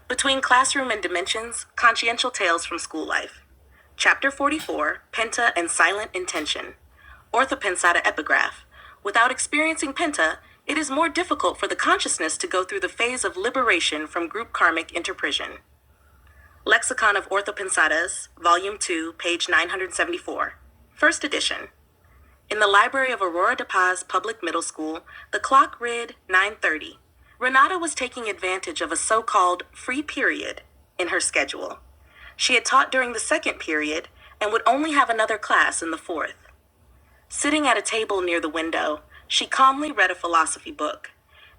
Between Classroom and Dimensions, Consciential Tales from School Life. Chapter 44, Penta and Silent Intention. Orthopensata Epigraph. Without experiencing Penta, it is more difficult for the consciousness to go through the phase of liberation from group karmic interprison. Lexicon of Orthopensatas, Volume 2, page 974. First edition. In the library of Aurora de Paz Public Middle School, the clock read 9:30. Renata was taking advantage of a so-called free period in her schedule. She had taught during the second period and would only have another class in the fourth. Sitting at a table near the window, she calmly read a philosophy book,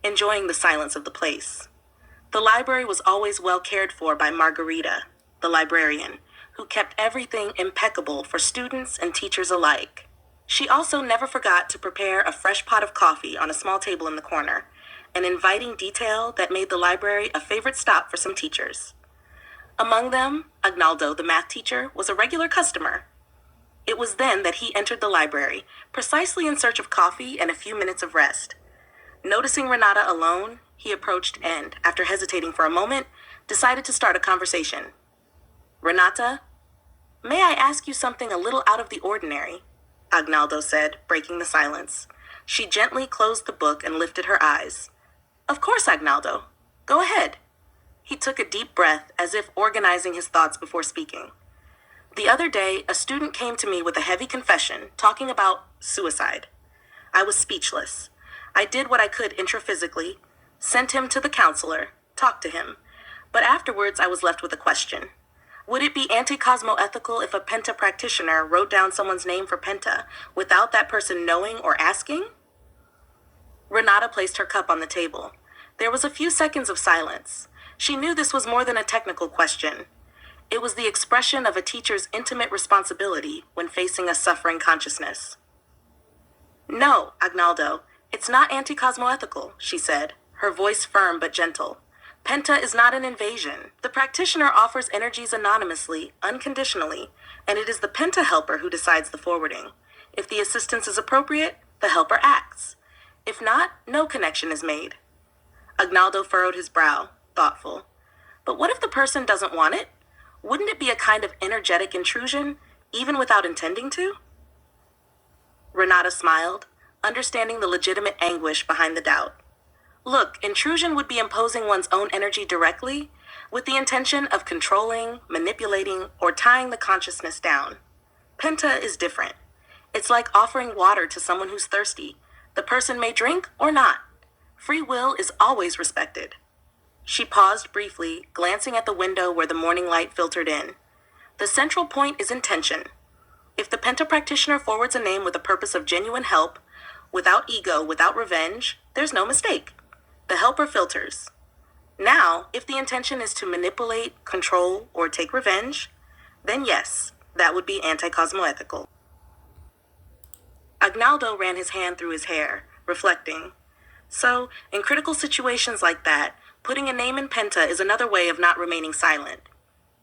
enjoying the silence of the place. The library was always well cared for by Margarita, the librarian, who kept everything impeccable for students and teachers alike. She also never forgot to prepare a fresh pot of coffee on a small table in the corner, an inviting detail that made the library a favorite stop for some teachers. Among them, Agnaldo, the math teacher, was a regular customer. It was then that he entered the library, precisely in search of coffee and a few minutes of rest. Noticing Renata alone, he approached and, after hesitating for a moment, decided to start a conversation. "Renata, may I ask you something a little out of the ordinary?" Agnaldo said, breaking the silence. She gently closed the book and lifted her eyes. "Of course, Agnaldo. Go ahead." He took a deep breath, as if organizing his thoughts before speaking. "The other day, a student came to me with a heavy confession, talking about suicide. I was speechless. I did what I could intraphysically, sent him to the counselor, talked to him, but afterwards I was left with a question. Would it be anti-cosmoethical if a Penta practitioner wrote down someone's name for Penta without that person knowing or asking?" Renata placed her cup on the table. There was a few seconds of silence. She knew this was more than a technical question. It was the expression of a teacher's intimate responsibility when facing a suffering consciousness. "No, Agnaldo, it's not anti-cosmoethical," she said, her voice firm but gentle. "Penta is not an invasion. The practitioner offers energies anonymously, unconditionally, and it is the Penta helper who decides the forwarding. If the assistance is appropriate, the helper acts. If not, no connection is made." Agnaldo furrowed his brow, thoughtful. "But what if the person doesn't want it? Wouldn't it be a kind of energetic intrusion, even without intending to?" Renata smiled, understanding the legitimate anguish behind the doubt. "Look, intrusion would be imposing one's own energy directly, with the intention of controlling, manipulating, or tying the consciousness down. Penta is different. It's like offering water to someone who's thirsty. The person may drink or not. Free will is always respected." She paused briefly, glancing at the window where the morning light filtered in. "The central point is intention. If the Penta practitioner forwards a name with a purpose of genuine help, without ego, without revenge, there's no mistake. The helper filters. Now, if the intention is to manipulate, control, or take revenge, then yes, that would be anti-cosmoethical." Agnaldo ran his hand through his hair, reflecting. "So, in critical situations like that, putting a name in Penta is another way of not remaining silent."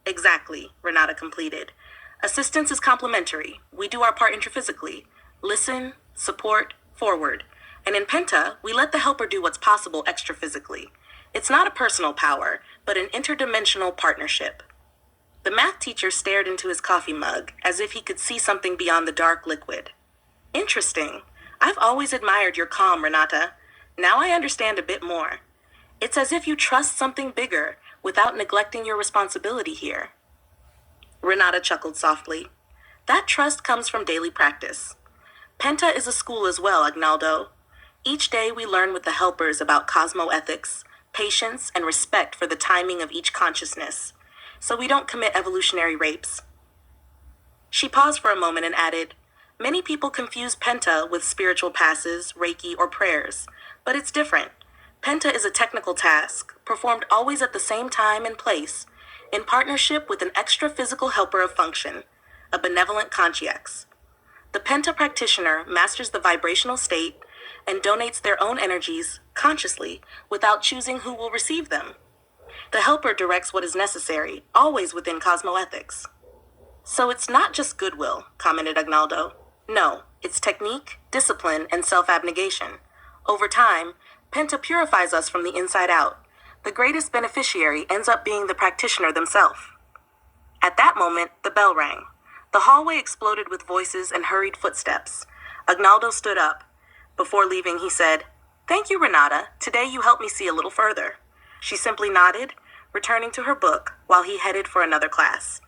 "Exactly," Renata completed. "Assistance is complementary. We do our part intraphysically. Listen, support, forward. And in Penta, we let the helper do what's possible extraphysically. It's not a personal power, but an interdimensional partnership." The math teacher stared into his coffee mug, as if he could see something beyond the dark liquid. "Interesting. I've always admired your calm, Renata. Now I understand a bit more. It's as if you trust something bigger without neglecting your responsibility here." Renata chuckled softly. "That trust comes from daily practice. Penta is a school as well, Agnaldo. Each day we learn with the helpers about cosmoethics, patience, and respect for the timing of each consciousness, so we don't commit evolutionary rapes." She paused for a moment and added, "Many people confuse Penta with spiritual passes, Reiki, or prayers, but it's different. Penta is a technical task, performed always at the same time and place, in partnership with an extra-physical helper of function, a benevolent consciex. The Penta practitioner masters the vibrational state and donates their own energies consciously without choosing who will receive them. The helper directs what is necessary, always within cosmoethics." "So it's not just goodwill," commented Agnaldo. "No, it's technique, discipline, and self-abnegation. Over time, Penta purifies us from the inside out. the greatest beneficiary ends up being the practitioner themselves. At that moment, the bell rang. The hallway exploded with voices and hurried footsteps. Agnaldo stood up. Before leaving, he said, "Thank you, Renata. Today you helped me see a little further." She simply nodded, returning to her book while he headed for another class.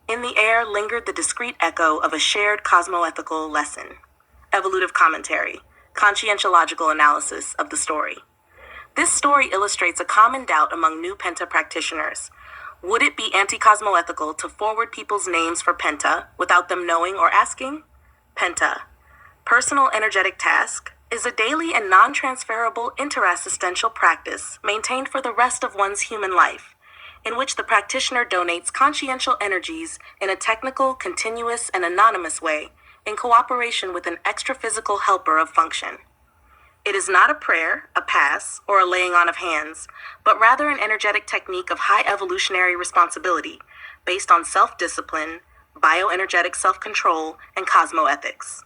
In the air lingered the discreet echo of a shared cosmoethical lesson. Evolutive commentary, conscientiological analysis of the story. This story illustrates a common doubt among new PENTA practitioners. Would it be anti-cosmoethical to forward people's names for PENTA without them knowing or asking? PENTA, personal energetic task, is a daily and non-transferable interassistential practice maintained for the rest of one's human life, in which the practitioner donates consciential energies in a technical, continuous, and anonymous way in cooperation with an extra-physical helper of function. It is not a prayer, a pass, or a laying on of hands, but rather an energetic technique of high evolutionary responsibility based on self-discipline, bioenergetic self-control, and cosmoethics.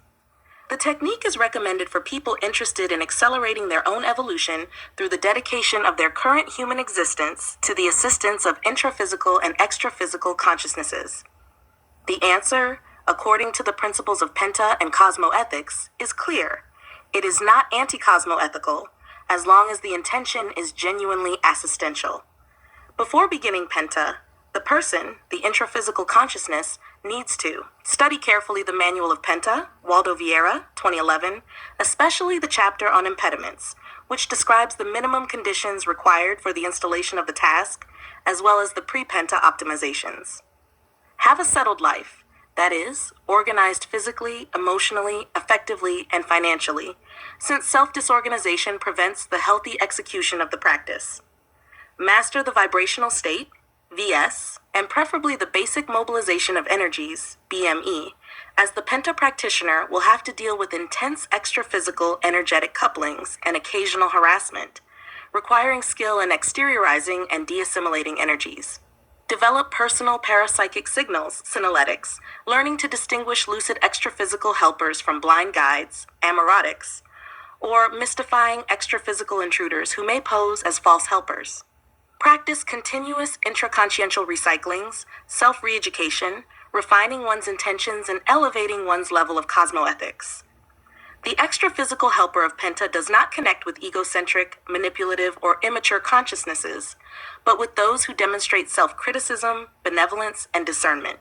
The technique is recommended for people interested in accelerating their own evolution through the dedication of their current human existence to the assistance of intraphysical and extraphysical consciousnesses. The answer, according to the principles of PENTA and cosmoethics, is clear. It is not anti-cosmoethical, as long as the intention is genuinely assistential. Before beginning PENTA, the person, the intraphysical consciousness, needs to study carefully the Manual of PENTA, Waldo Vieira, 2011, especially the chapter on impediments, which describes the minimum conditions required for the installation of the task, as well as the pre-PENTA optimizations. Have a settled life, that is, organized physically, emotionally, effectively, and financially, since self-disorganization prevents the healthy execution of the practice. Master the vibrational state, VS, and preferably the basic mobilization of energies, BME, as the PENTA practitioner will have to deal with intense extra-physical energetic couplings and occasional harassment, requiring skill in exteriorizing and de-assimilating energies. Develop personal parapsychic signals, synaletics, learning to distinguish lucid extra-physical helpers from blind guides, amorotics, or mystifying extra-physical intruders who may pose as false helpers. Practice continuous intraconsciential recyclings, self-re-education, refining one's intentions and elevating one's level of cosmoethics. The extra-physical helper of PENTA does not connect with egocentric, manipulative, or immature consciousnesses, but with those who demonstrate self-criticism, benevolence, and discernment.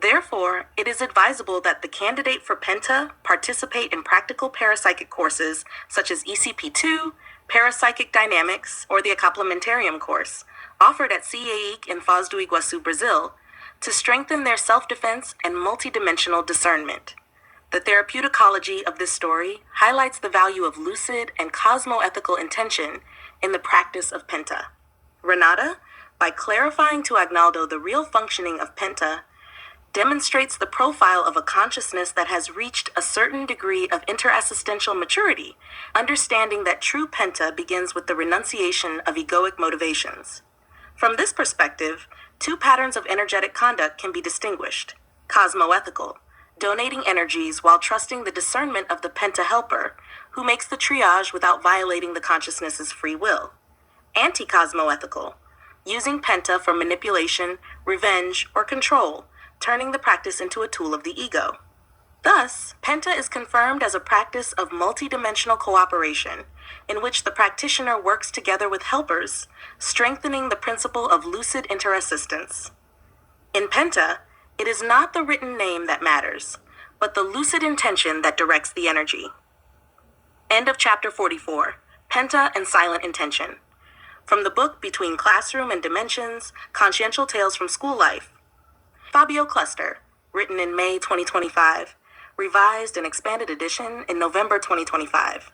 Therefore, it is advisable that the candidate for PENTA participate in practical parapsychic courses such as ECP2, Parapsychic Dynamics, or the Acomplementarium course, offered at CAIC in Foz do Iguaçu, Brazil, to strengthen their self-defense and multidimensional discernment. The therapeuticology of this story highlights the value of lucid and cosmoethical intention in the practice of PENTA. Renata, by clarifying to Agnaldo the real functioning of PENTA, demonstrates the profile of a consciousness that has reached a certain degree of interassistential maturity, understanding that true PENTA begins with the renunciation of egoic motivations. From this perspective, two patterns of energetic conduct can be distinguished: cosmoethical, donating energies while trusting the discernment of the PENTA helper, who makes the triage without violating the consciousness's free will; anti-cosmoethical, using PENTA for manipulation, revenge, or control, turning the practice into a tool of the ego. Thus, PENTA is confirmed as a practice of multidimensional cooperation, in which the practitioner works together with helpers, strengthening the principle of lucid interassistance. In PENTA, it is not the written name that matters, but the lucid intention that directs the energy. End of chapter 44, PENTA and Silent Intention. From the book Between Classroom and Dimensions, Consciential Tales from School Life. Fábio Klester, written in May 2025, revised and expanded edition in November 2025.